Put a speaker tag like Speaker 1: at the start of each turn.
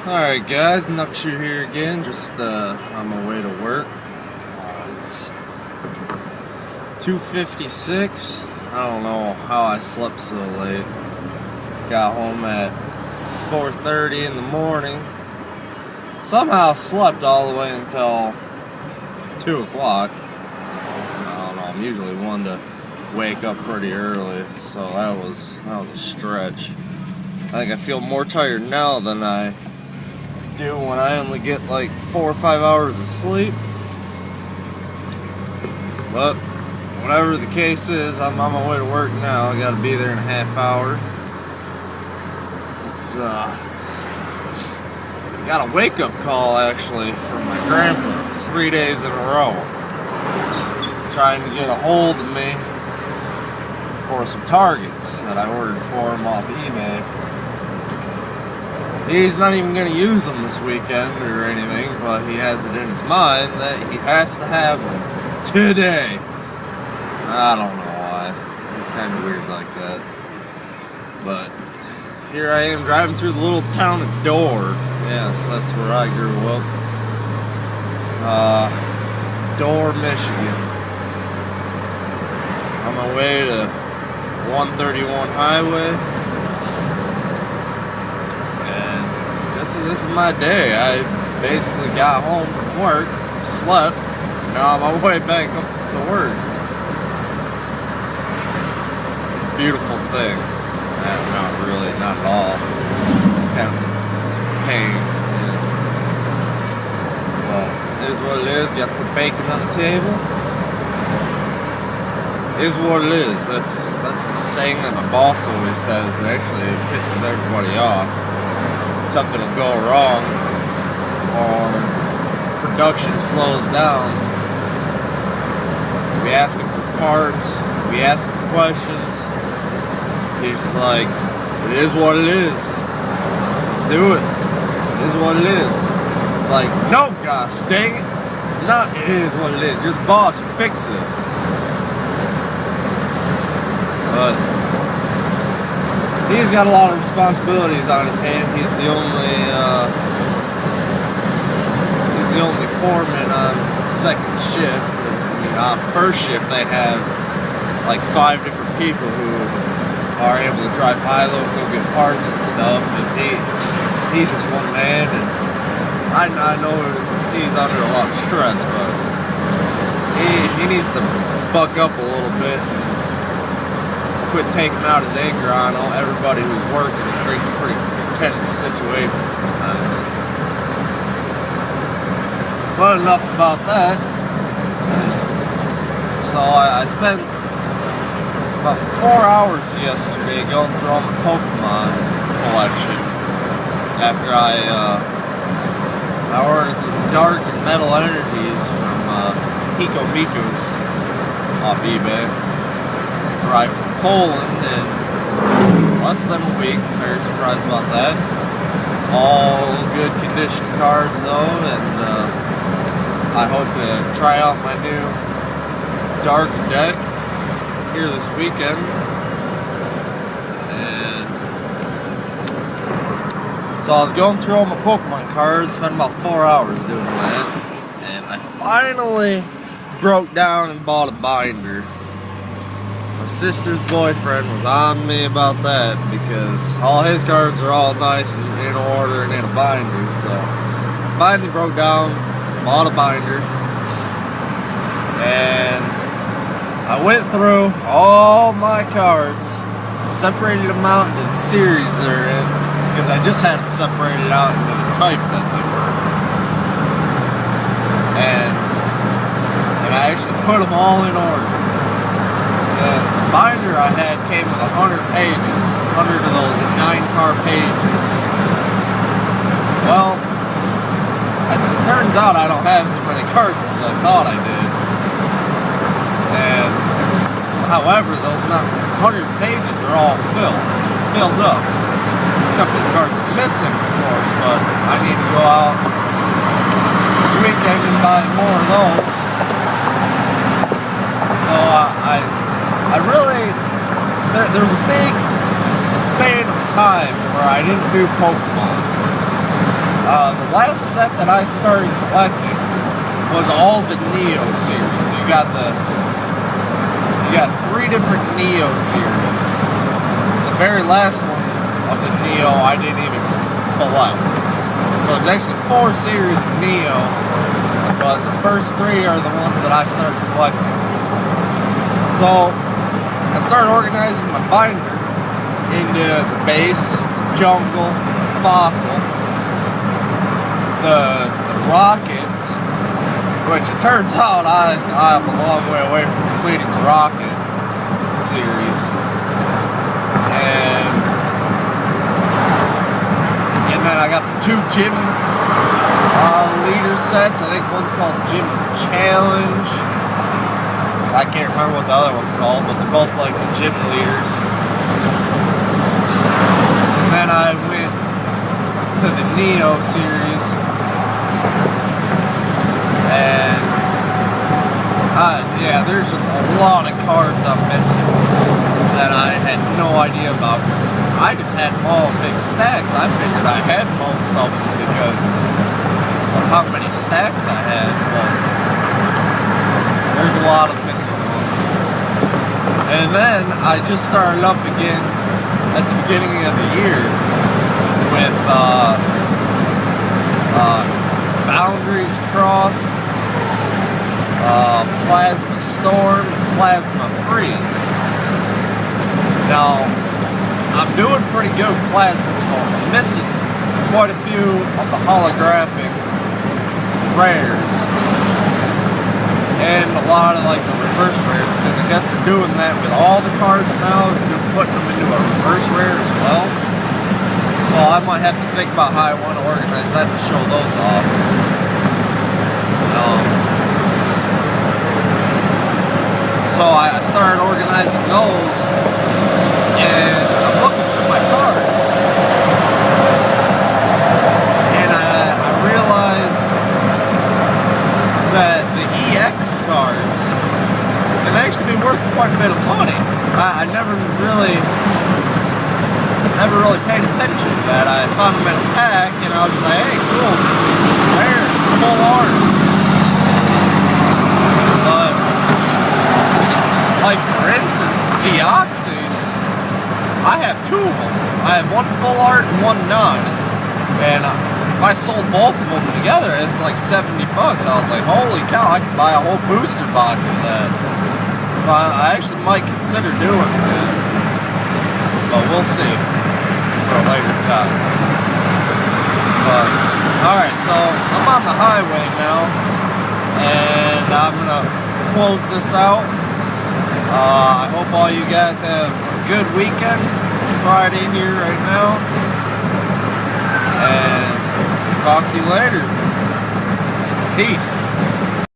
Speaker 1: Alright guys, Nucksher here again, just on my way to work. It's 2:56. I don't know how I slept so late. Got home at 4:30 in the morning. Somehow slept all the way until 2 o'clock. I don't know, I'm usually one to wake up pretty early, so that was a stretch. I think I feel more tired now than I do when I only get like 4 or 5 hours of sleep. But whatever the case is, I'm on my way to work now. I gotta be there in a half hour. It's got a wake-up call actually from my grandpa 3 days in a row, trying to get a hold of me for some targets that I ordered for him off eBay. He's not even going to use them this weekend or anything, but he has it in his mind that he has to have them today. I don't know why. He's kind of weird like that. But here I am driving through the little town of Dorr. Yes, that's where I grew up. Dorr, Michigan. On my way to 131 Highway. This is my day. I basically got home from work, slept, and now I'm on my way back up to work. It's a beautiful thing. Not really, not at all. It's kind of a pain. But it is what it is. Got to put bacon on the table. It is what it is. That's the saying that my boss always says. It actually pisses everybody off. Something will go wrong or production slows down. We ask him for parts, we ask him questions. He's like, it is what it is. Let's do it. It is what it is. It's like, no, gosh, dang it. It's not, it is what it is. You're the boss, you fix this. But he's got a lot of responsibilities on his hand. He's the only foreman on second shift. I mean, on first shift they have like 5 different people who are able to drive high-low, go get parts and stuff. And he's just one man. And I know he's under a lot of stress, but he needs to buck up a little bit. Quit taking out his anger on everybody who's working. It creates a pretty tense situation sometimes. But enough about that. So I spent about 4 hours yesterday going through all my Pokemon collection after I ordered some dark and metal energies from Hiko Miku's off eBay. Right from Poland in less than a week. Very surprised about that. All good condition cards though, and I hope to try out my new dark deck here this weekend. And so I was going through all my Pokemon cards, spent about 4 hours doing that, and I finally broke down and bought a binder. My sister's boyfriend was on me about that because all his cards are all nice and in order and in a binder. So I finally broke down, bought a binder, and I went through all my cards, separated them out into the series they're in because I just had them separated out into the type that they were. And I actually put them all in order. The binder I had came with 100 pages, 100 of those 9-card pages. Well, it turns out I don't have as many cards as I thought I did. And, however, those 100 pages are all filled up. Except for the cards I'm missing, of course, but I need to go out this weekend and buy more of those. So I really, there was a big span of time where I didn't do Pokemon. The last set that I started collecting was all the Neo series. You got 3 different Neo series. The very last one of the Neo I didn't even collect. So there's actually 4 series of Neo, but the first 3 are the ones that I started collecting. So I started organizing my binder into the base, jungle, fossil, the rockets, which it turns out I'm a long way away from completing the rocket series, and then I got the 2 gym leader sets. I think one's called Gym Challenge. I can't remember what the other one's called, but they're both like the gym leaders. And then I went to the Neo series, and yeah, there's just a lot of cards I'm missing that I had no idea about. I just had them all in big stacks. I figured I had most of them because of how many stacks I had, but there's a lot of missing ones. And then I just started up again at the beginning of the year with Boundaries Crossed, Plasma Storm, and Plasma Freeze. Now, I'm doing pretty good with Plasma Storm. I'm missing quite a few of the holographic rares and a lot of like the reverse rares, because I guess they're doing that with all the cards now, is they're putting them into a reverse rare as well. So I might have to think about how I want to organize that to show those off. So I started organizing those, and I'm looking through my cards, and I realized that the EX cards can actually be worth quite a bit of money. I never really paid attention to that. I found them in a pack, and I was just like, hey, cool, rare, full art. But like, for instance, Deoxys, I have 2 of them. I have one full art and one none. And if I sold both of them together, it's like $70. I was like, holy cow, I could buy a whole booster box of that. So I actually might consider doing that. But we'll see for a later time. But, alright, so I'm on the highway now, and I'm gonna close this out. I hope all you guys have a good weekend. It's Friday here right now. And talk to you later. Peace.